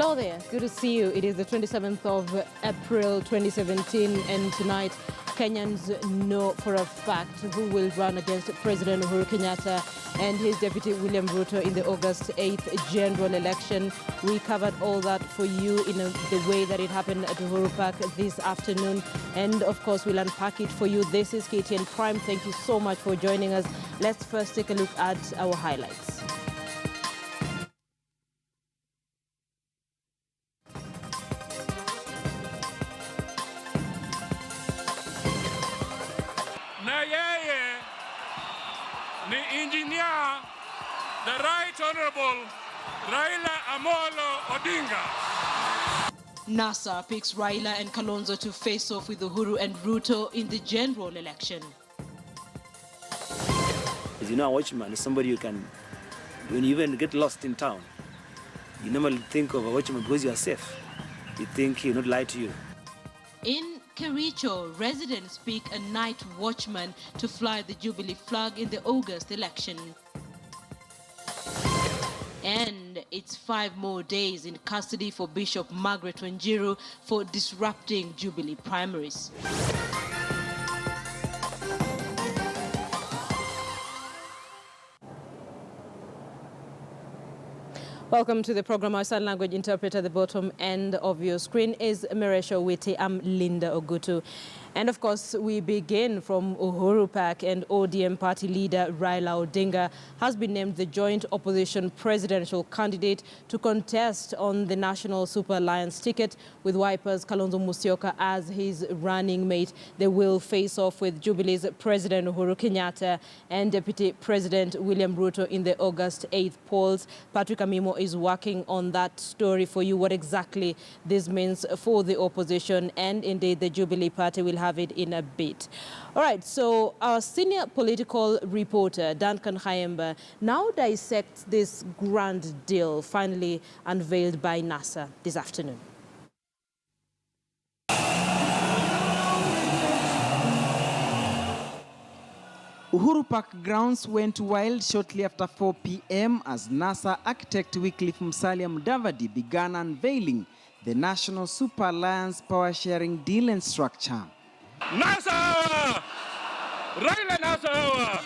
Hello there, good to see you. It is the 27th of April 2017 and tonight Kenyans know for a fact who will run against President Uhuru Kenyatta and his deputy William Ruto in the August 8th general election. We covered all that for you in the way that it happened at Uhuru Park this afternoon, and of course we'll unpack it for you. This is KTN Prime. Thank you so much for joining us. Let's first take a look at our highlights. The engineer, the Right Honorable Raila Amolo Odinga. NASA picks Raila and Kalonzo to face off with Uhuru and Ruto in the general election. As you know, a watchman is somebody you can, when you even get lost in town, you normally think of a watchman because you are safe. You think he'll not lie to you. In Kericho, residents pick a night watchman to fly the Jubilee flag in the August election. And it's 5 more days in custody for Bishop Margaret Wanjiru for disrupting Jubilee primaries. Welcome to the program. Our sign language interpreter at the bottom end of your screen is Meresha Witi. I'm Linda Ogutu. And of course, we begin from Uhuru Park, and ODM party leader Raila Odinga has been named the joint opposition presidential candidate to contest on the National Super Alliance ticket with Wiper's Kalonzo Musyoka as his running mate. They will face off with Jubilee's President Uhuru Kenyatta and Deputy President William Ruto in the August 8th polls. Patrick Amimo is working on that story for you, what exactly this means for the opposition, and indeed the Jubilee party will have it in a bit. All right, so our senior political reporter, Duncan Hayemba, now dissects this grand deal finally unveiled by NASA this afternoon. Uhuru Park grounds went wild shortly after 4 p.m. as NASA architect Wycliffe Musalia Mudavadi began unveiling the National Super Alliance power sharing deal and structure. NASA! Raila NASA!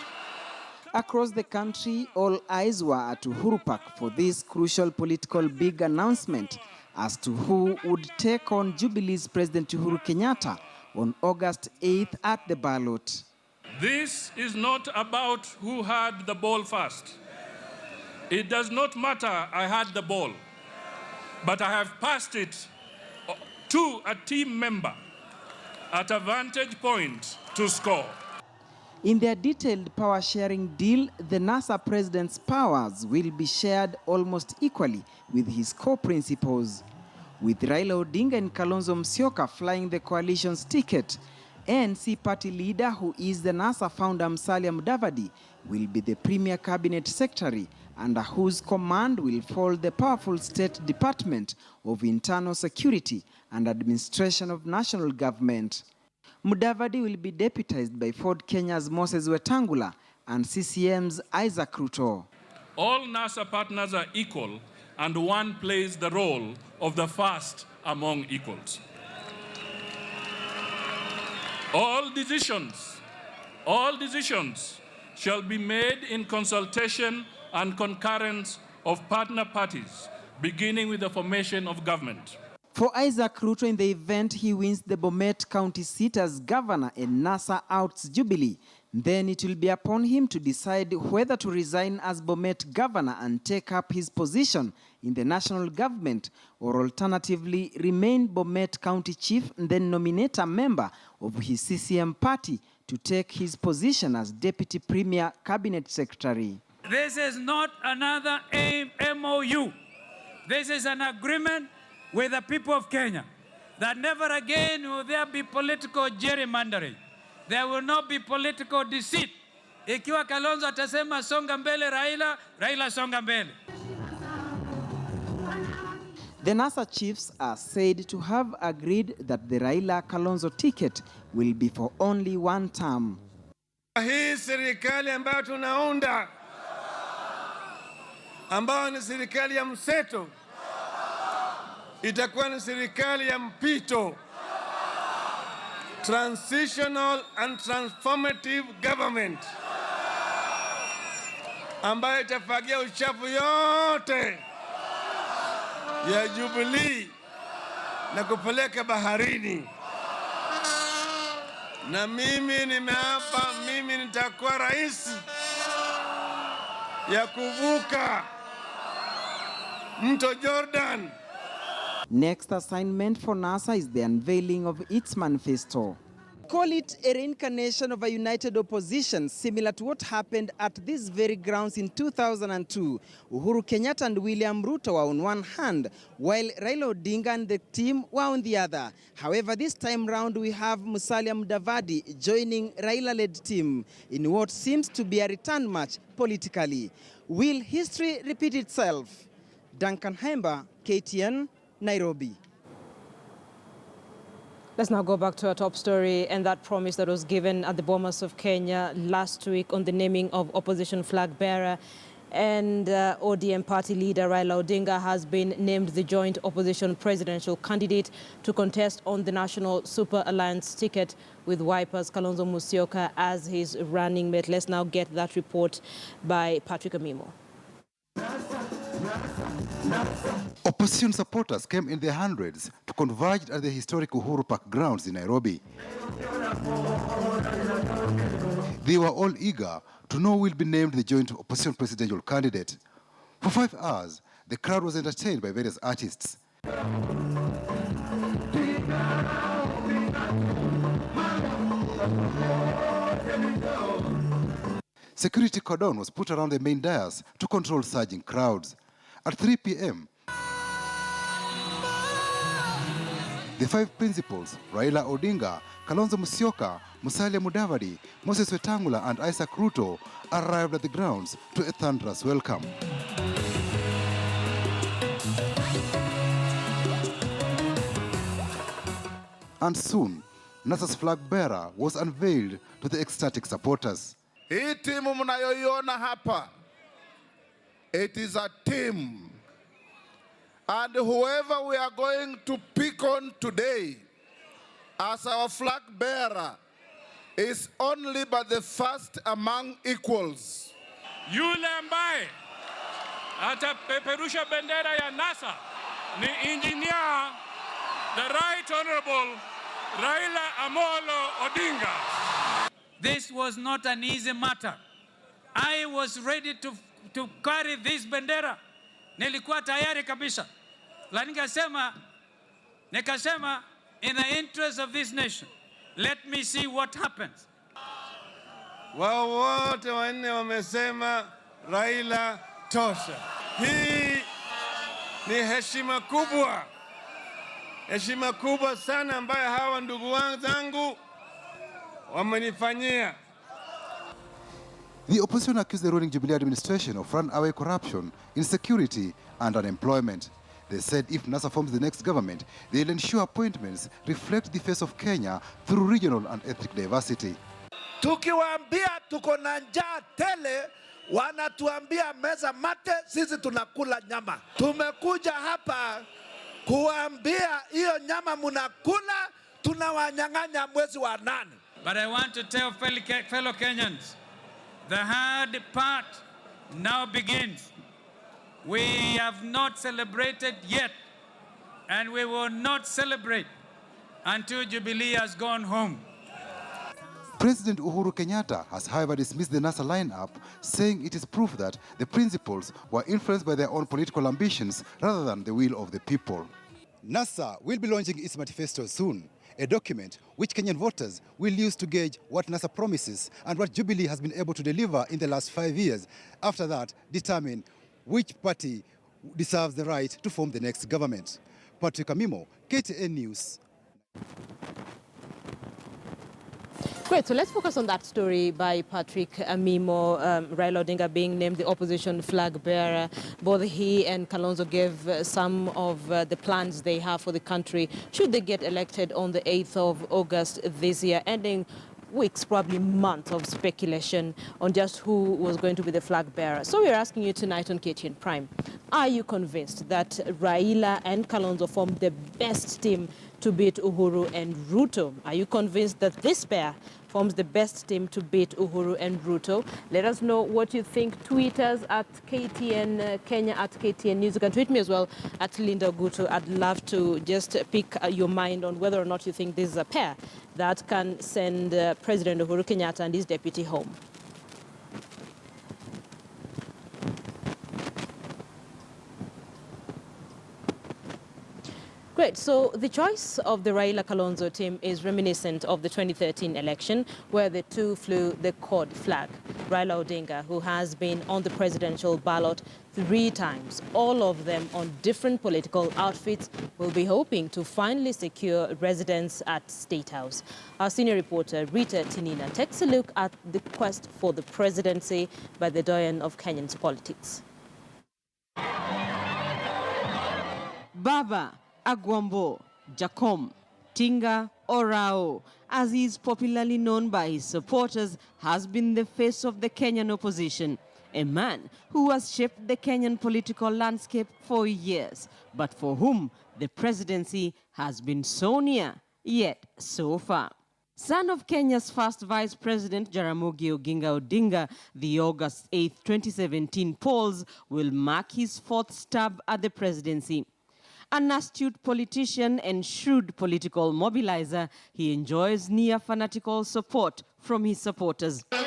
Across the country, all eyes were at Uhuru Park for this crucial political big announcement as to who would take on Jubilee's President Uhuru Kenyatta on August 8th at the ballot. This is not about who had the ball first. It does not matter I had the ball, but I have passed it to a team member at a vantage point to score. In their detailed power sharing deal, the NASA president's powers will be shared almost equally with his co-principals, with Raila Odinga and Kalonzo Musyoka flying the coalition's ticket. ANC party leader, who is the NASA founder Musalia Mudavadi, will be the premier cabinet secretary, under whose command will fall the powerful State Department of Internal Security and Administration of National Government. Mudavadi will be deputized by Ford Kenya's Moses Wetangula and CCM's Isaac Ruto. All NASA partners are equal, and one plays the role of the first among equals. All decisions shall be made in consultation and concurrence of partner parties, beginning with the formation of government. For Isaac Ruto, in the event he wins the Bomet County seat as governor and NASA outs Jubilee, then it will be upon him to decide whether to resign as Bomet governor and take up his position in the national government, or alternatively remain Bomet County chief and then nominate a member of his CCM party to take his position as deputy premier cabinet secretary. This is not another MOU. This is an agreement with the people of Kenya that never again will there be political gerrymandering. There will not be political deceit. Ikiwa Kalonzo atasema songa mbele Raila, Raila songa mbele. The NASA chiefs are said to have agreed that the Raila-Kalonzo ticket will be for only one term. Hii serikali ambayo tunaunda, ambayo ni serikali ya mseto, itakuwa ni serikali ya mpito, transitional and transformative government, ambayo itafagia uchafu yote ya Jubilee na kupeleka baharini. Na mimi nimeapa, mimi nitakuwa rais ya kuvuka mto Jordan. Next assignment for NASA is the unveiling of its manifesto. Call it a reincarnation of a united opposition, similar to what happened at these very grounds in 2002. Uhuru Kenyatta and William Ruto were on one hand, while Raila Odinga and the team were on the other. However, this time round, we have Musalia Mudavadi joining Raila-led team in what seems to be a return match politically. Will history repeat itself? Duncan Hemba, KTN, Nairobi. Let's now go back to our top story and that promise that was given at the Bomas of Kenya last week on the naming of opposition flag bearer. And ODM party leader Raila Odinga has been named the joint opposition presidential candidate to contest on the National Super Alliance ticket with Wiper's Kalonzo Musyoka as his running mate. Let's now get that report by Patrick Amimo. Opposition supporters came in their hundreds to converge at the historic Uhuru Park grounds in Nairobi. They were all eager to know who will be named the joint opposition presidential candidate. For 5 hours, the crowd was entertained by various artists. Security cordon was put around the main dais to control surging crowds. At 3 p.m., the 5 principals, Raila Odinga, Kalonzo Musyoka, Musalia Mudavadi, Moses Wetangula and Isaac Ruto arrived at the grounds to a thunderous welcome. And soon, NASA's flag bearer was unveiled to the ecstatic supporters. Hii timu mnayoiona hapa, it is a team. And whoever we are going to pick on today as our flag bearer is only but the first among equals. Yule ambaye atapeperusha bendera ya NASA ni engineer, the Right Honorable Raila Amolo Odinga. This was not an easy matter. I was ready to carry this bendera. Nilikuwa tayari kabisa. La nikasema, in the interest of this nation, let me see what happens. Wao wote wanne wamesema Raila tosha. Hii ni heshima kubwa sana ambayo hawa ndugu zangu wamenifanyia. The opposition accused the ruling Jubilee administration of runaway corruption, insecurity and unemployment. They said if NASA forms the next government, they'll ensure appointments reflect the face of Kenya through regional and ethnic diversity. Tukiwaambia tuko na njaa tele, wanatuambia meza mate, sisi tunakula nyama. Tumekuja hapa kuambia hiyo nyama munakula, tunawanyang'anya mwezi wa 8. But I want to tell fellow Kenyans, the hard part now begins. We have not celebrated yet, and we will not celebrate until Jubilee has gone home. President Uhuru Kenyatta has, however, dismissed the NASA lineup, saying it is proof that the principals were influenced by their own political ambitions rather than the will of the people. NASA will be launching its manifesto soon, a document which Kenyan voters will use to gauge what NASA promises and what Jubilee has been able to deliver in the last 5 years. After that, determine which party deserves the right to form the next government. Patrick Amimo, KTN News. Great, so let's focus on that story by Patrick Amimo, Raila Odinga being named the opposition flag bearer. Both he and Kalonzo gave some of the plans they have for the country should they get elected on the 8th of August this year, ending weeks, probably months of speculation on just who was going to be the flag bearer. So we're asking you tonight on KTN Prime, are you convinced that Raila and Kalonzo form the best team to beat Uhuru and Ruto? Are you convinced that this pair forms the best team to beat Uhuru and Ruto? Let us know what you think. Tweet us at KTN Kenya, at KTN News. You can tweet me as well at Linda Ogutu. I'd love to just pick your mind on whether or not you think this is a pair that can send President Uhuru Kenyatta and his deputy home. Great. So the choice of the Raila Kalonzo team is reminiscent of the 2013 election, where the two flew the CORD flag. Raila Odinga, who has been on the presidential ballot 3 times, all of them on different political outfits, will be hoping to finally secure residence at State House. Our senior reporter, Rita Tinina, takes a look at the quest for the presidency by the doyen of Kenyan's politics. Baba Agwambo, Jacom, Tinga Orao, as he is popularly known by his supporters, has been the face of the Kenyan opposition, a man who has shaped the Kenyan political landscape for years, but for whom the presidency has been so near, yet so far. Son of Kenya's first Vice President, Jaramogi Oginga Odinga, the August 8, 2017 polls will mark his 4th stab at the presidency. An astute politician and shrewd political mobilizer, he enjoys near fanatical support from his supporters. But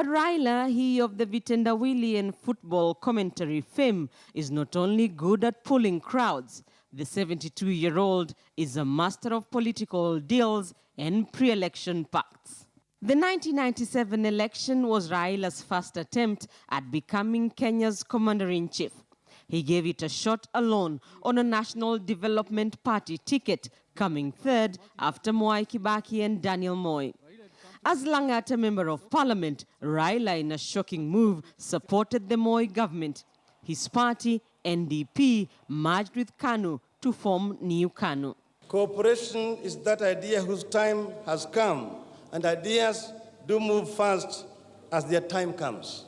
Raila, he of the vitendawili and football commentary fame, is not only good at pulling crowds. The 72-year-old is a master of political deals and pre-election pacts. The 1997 election was Raila's first attempt at becoming Kenya's commander-in-chief. He gave it a shot alone on a National Development Party ticket, coming 3rd after Mwai Kibaki and Daniel Moi. As Lang'ata Member of Parliament, Raila, in a shocking move, supported the Moi government. His party, NDP, merged with KANU to form New KANU. Cooperation is that idea whose time has come, and ideas do move fast as their time comes.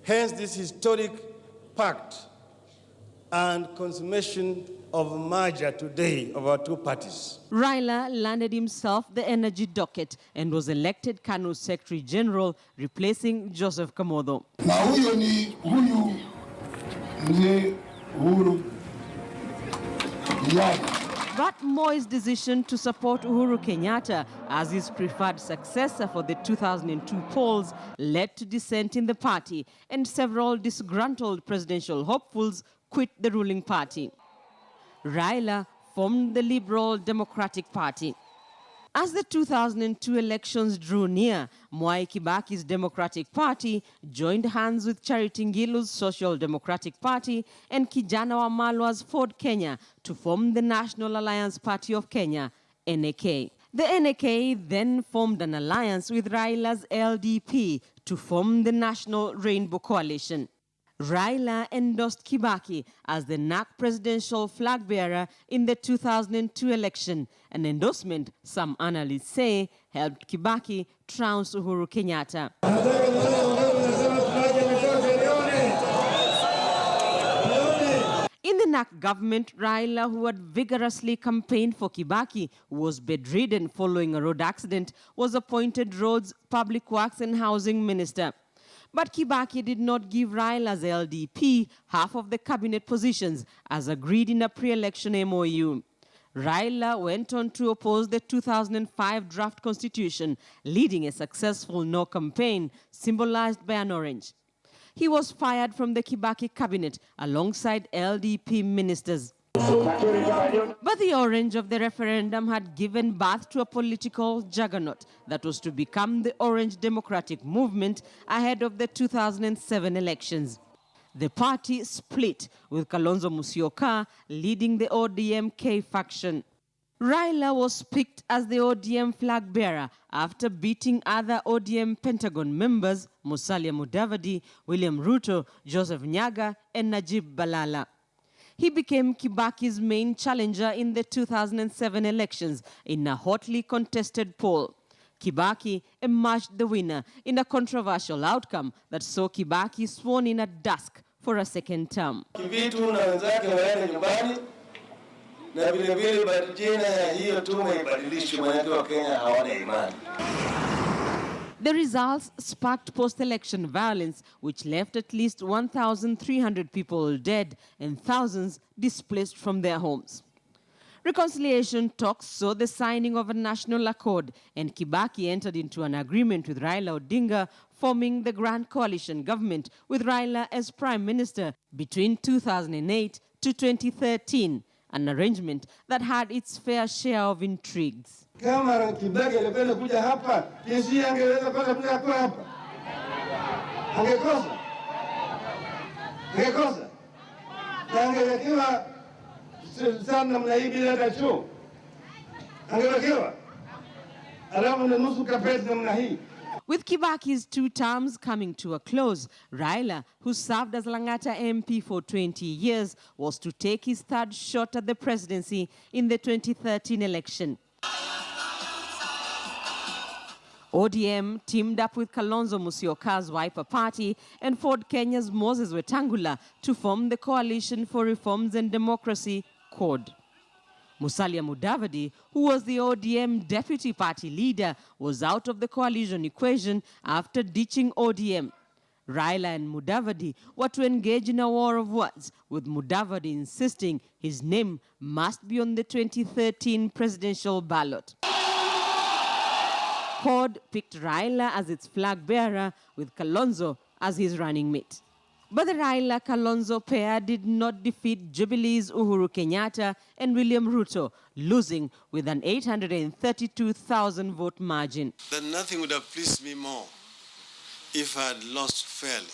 Hence this historic pact and consummation of merger today of our two parties. Raila landed himself the energy docket and was elected KANU Secretary General, replacing Joseph Kamodho. Na huyu mzee Uhuru Kenyatta. But Moi's decision to support Uhuru Kenyatta as his preferred successor for the 2002 polls led to dissent in the party, and several disgruntled presidential hopefuls quit the ruling party. Raila formed the Liberal Democratic Party. As the 2002 elections drew near, Mwai Kibaki's Democratic Party joined hands with Charity Ngilu's Social Democratic Party and Kijana Wamalwa's Ford Kenya to form the National Alliance Party of Kenya, NAK. The NAK then formed an alliance with Raila's LDP to form the National Rainbow Coalition. Raila endorsed Kibaki as the NAK presidential flag bearer in the 2002 election, an endorsement some analysts say helped Kibaki trounce Uhuru Kenyatta. In the NAK government, Raila, who had vigorously campaigned for Kibaki, who was bedridden following a road accident, was appointed Roads, Public Works and Housing Minister. But Kibaki did not give Raila's LDP half of the cabinet positions, as agreed in a pre-election MOU. Raila went on to oppose the 2005 draft constitution, leading a successful no campaign symbolized by an orange. He was fired from the Kibaki cabinet alongside LDP ministers. But the orange of the referendum had given birth to a political juggernaut that was to become the Orange Democratic Movement ahead of the 2007 elections. The party split, with Kalonzo Musyoka leading the ODM-K faction. Raila was picked as the ODM flag bearer after beating other ODM Pentagon members Musalia Mudavadi, William Ruto, Joseph Nyaga, and Najib Balala. He became Kibaki's main challenger in the 2007 elections in a hotly contested poll. Kibaki emerged the winner in a controversial outcome that saw Kibaki sworn in at dusk for a second term. Kibitu na wenzake waende nyumbani na vile vile jina ya hiyo tume ibadilishwe, maana Wakenya hawana imani. The results sparked post-election violence, which left at least 1,300 people dead and thousands displaced from their homes. Reconciliation talks saw the signing of a national accord, and Kibaki entered into an agreement with Raila Odinga, forming the Grand Coalition government with Raila as Prime Minister between 2008 to 2013, an arrangement that had its fair share of intrigues. Kama Kibaki alipenda kuja hapa, kesi angeweza pata kuja hapa. Angekosa. Angekosa. Angewekewa sana mnaibi hata chuo. Angewekewa. Alafu na nusu kapeti namna hii. With Kibaki's 2 terms coming to a close, Raila, who served as Langata MP for 20 years, was to take his 3rd shot at the presidency in the 2013 election. ODM teamed up with Kalonzo Musyoka's Wiper Party and Ford Kenya's Moses Wetangula to form the Coalition for Reforms and Democracy, CORD. Musalia Mudavadi, who was the ODM deputy party leader, was out of the coalition equation after ditching ODM. Raila and Mudavadi were to engage in a war of words, with Mudavadi insisting his name must be on the 2013 presidential ballot. CORD picked Raila as its flag bearer, with Kalonzo as his running mate. But the Raila-Kalonzo pair did not defeat Jubilee's Uhuru Kenyatta and William Ruto, losing with an 832,000 vote margin. That nothing would have pleased me more if I had lost fairly.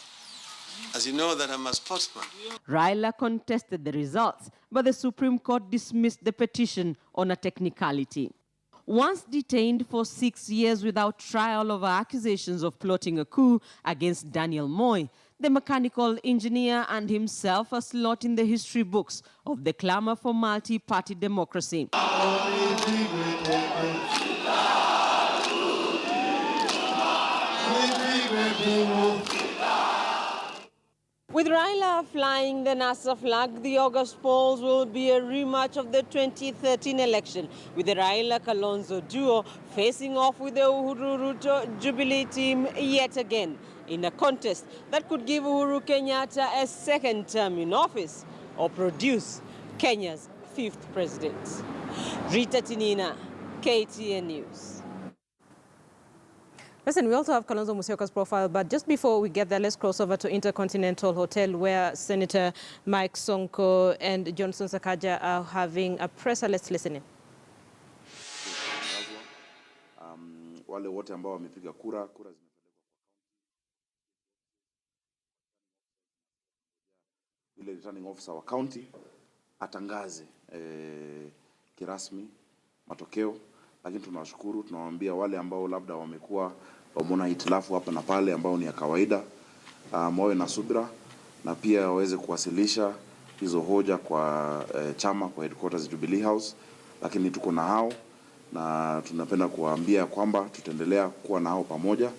As you know that I'm a sportsman. Raila contested the results, but the Supreme Court dismissed the petition on a technicality. Once detained for 6 years without trial over accusations of plotting a coup against Daniel Moi, the mechanical engineer earned himself a slot in the history books of the clamor for multi-party democracy. With Raila flying the NASA flag, the August polls will be a rematch of the 2013 election, with the Raila-Kalonzo duo facing off with the Uhuru-Ruto Jubilee team yet again, in a contest that could give Uhuru Kenyatta a 2nd term in office or produce Kenya's 5th president. Rita Tinina, KTN News. Listen, we also have Kalonzo Musyoka's profile, but just before we get there, let's cross over to Intercontinental Hotel, where Senator Mike Sonko and Johnson Sakaja are having a presser. Let's listen in. Wale wote ambao wamepiga kura ile returning officer wa county atangaze kirasmi matokeo, lakini tunawashukuru, tunawaambia wale ambao labda wamekuwa wameona hitilafu hapa na pale ambao ni ya kawaida, wawe na subira na pia waweze kuwasilisha hizo hoja kwa chama, kwa headquarters Jubilee House, lakini tuko na hao na tunapenda kuwaambia kwamba tutaendelea kuwa na hao pamoja.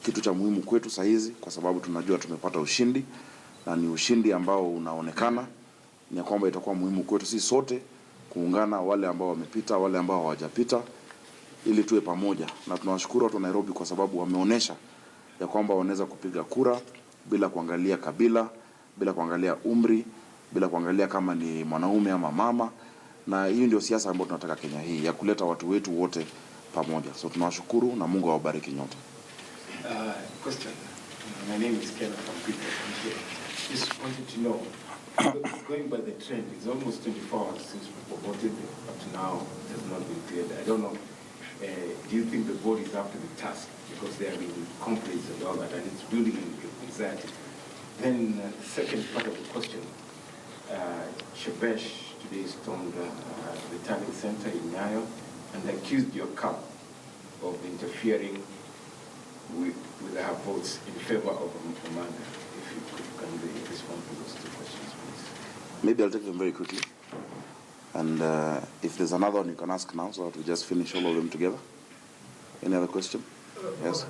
Kitu cha muhimu kwetu saa hizi, kwa sababu tunajua tumepata ushindi na ni ushindi ambao unaonekana, ni kwamba itakuwa muhimu kwetu sisi sote kuungana, wale ambao wamepita, wale ambao hawajapita, ili tuwe pamoja. Na tunawashukuru watu wa Nairobi kwa sababu wameonesha ya kwamba wanaweza kupiga kura bila kuangalia kabila, bila kuangalia umri, bila kuangalia kama ni mwanaume ama mama, na hiyo ndio siasa ambayo tunataka Kenya hii, ya kuleta watu wetu wote pamoja. So tunawashukuru na Mungu awabariki nyote. Question. My name is Kenneth from Peter Kenneth. Just wanted to know, going by the trend, it's almost 24 hours since we voted, up to now it has not been cleared. I don't know, do you think the board is up to the task? Because they are in complaints and all that, and it's building anxiety. Then the second part of the question, Shabesh today stormed the returning center in Nyayo and accused your camp of interfering with her votes in favor of Amanda. If you could kindly respond to those two questions, please. Maybe I'll take them very quickly. And if there's another one, you can ask now, so that we just finish all of them together. Any other question? Yes?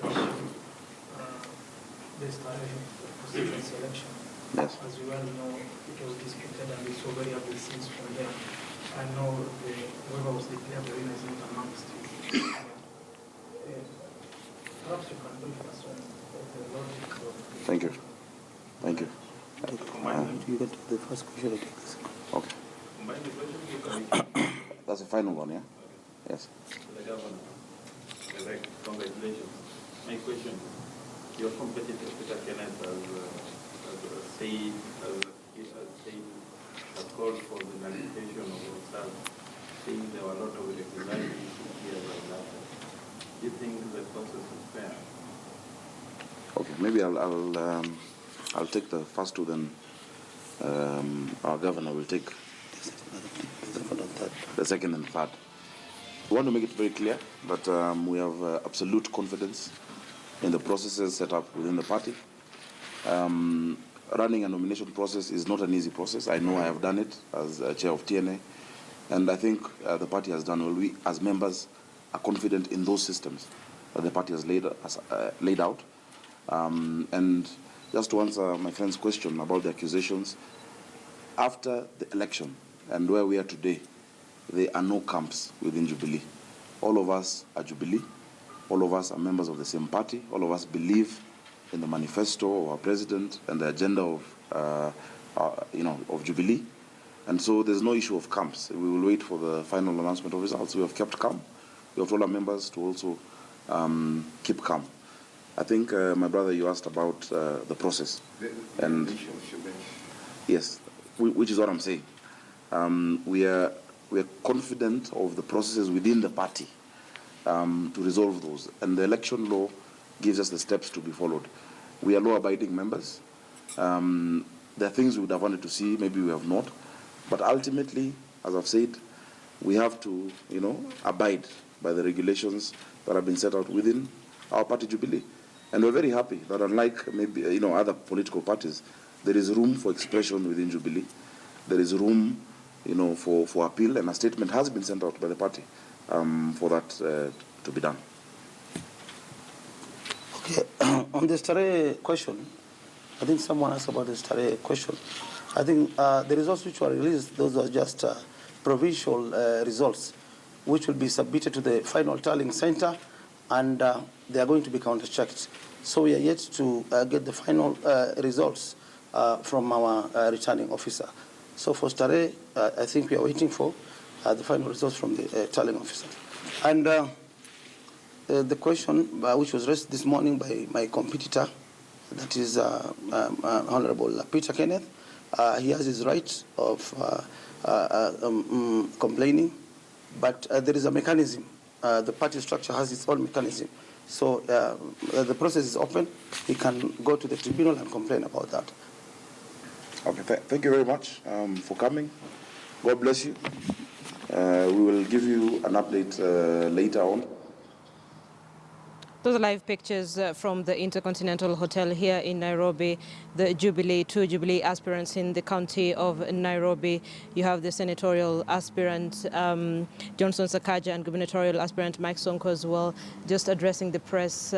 This constituency election, yes. As you well know, it was disputed and we saw very ugly scenes from there. I know whoever was declared the winner is not amongst you. Perhaps you can brief us on the logic of the... Thank you. Thank you. You get the first question, I take this. Okay. That's the final one, yeah? Yes. The governor, congratulations. My question, your competitor, Peter Kenneth, has called for the nullification of the result, saying there were a lot of irregularities here by that. Do you think the process is fair? Okay, maybe I'll take the first two, then our governor will take the second and third. We want to make it very clear that we have absolute confidence in the processes set up within the party. Running a nomination process is not an easy process. I know I have done it as chair of TNA, and I think the party has done well. We, as members, are confident in those systems that the party has laid out. And just to answer my friend's question about the accusations, after the election and where we are today, there are no camps within Jubilee. All of us are Jubilee. All of us are members of the same party. All of us believe in the manifesto of our president and the agenda of, of Jubilee. And so there's no issue of camps. We will wait for the final announcement of results. We have kept calm. We have told our members to also keep calm. I think, my brother, you asked about the process. Yes, which is what I'm saying. We are confident of the processes within the party to resolve those. And the election law gives us the steps to be followed. We are law-abiding members. There are things we would have wanted to see, maybe we have not. But ultimately, as I've said, we have to, abide by the regulations that have been set out within our party, Jubilee. And we're very happy that unlike maybe, other political parties, there is room for expression within Jubilee. There is room, for appeal, and a statement has been sent out by the party for that to be done. Okay, on the Stare question, I think someone asked about the Stare question. I think the results which were released, those are just provincial results, which will be submitted to the final tallying center, and they are going to be counter-checked. So we are yet to get the final results from our returning officer. So for Stare, I think we are waiting for the final results from the tallying officer. And the question which was raised this morning by my competitor, that is Honorable Peter Kenneth, he has his right of complaining, but there is a mechanism. The party structure has its own mechanism. So the process is open. He can go to the tribunal and complain about that. Okay, thank you very much for coming. God bless you. We will give you an update later on. Those are live pictures from the Intercontinental Hotel here in Nairobi. The two Jubilee aspirants in the county of Nairobi. You have the senatorial aspirant Johnson Sakaja and gubernatorial aspirant Mike Sonko as well, just addressing the press,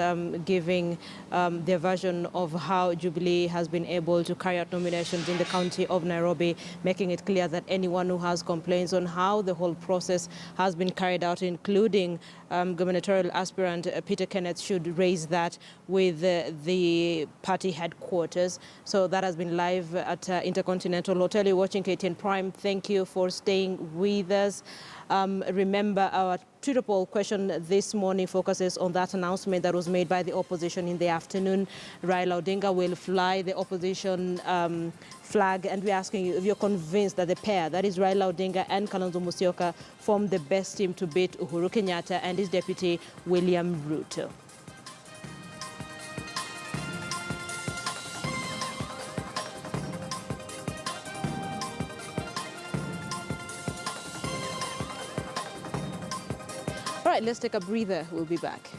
giving their version of how Jubilee has been able to carry out nominations in the county of Nairobi, making it clear that anyone who has complaints on how the whole process has been carried out, including gubernatorial aspirant Peter Kenneth, should raise that with the party headquarters. So that has been live at Intercontinental Hotel. You're watching KTN Prime. Thank you for staying with us. Remember, our Twitter poll question this morning focuses on that announcement that was made by the opposition in the afternoon. Raila Odinga will fly the opposition flag, and we're asking you if you're convinced that the pair, that is Raila Odinga and Kalonzo Musyoka, form the best team to beat Uhuru Kenyatta and his deputy William Ruto. All right, let's take a breather. We'll be back.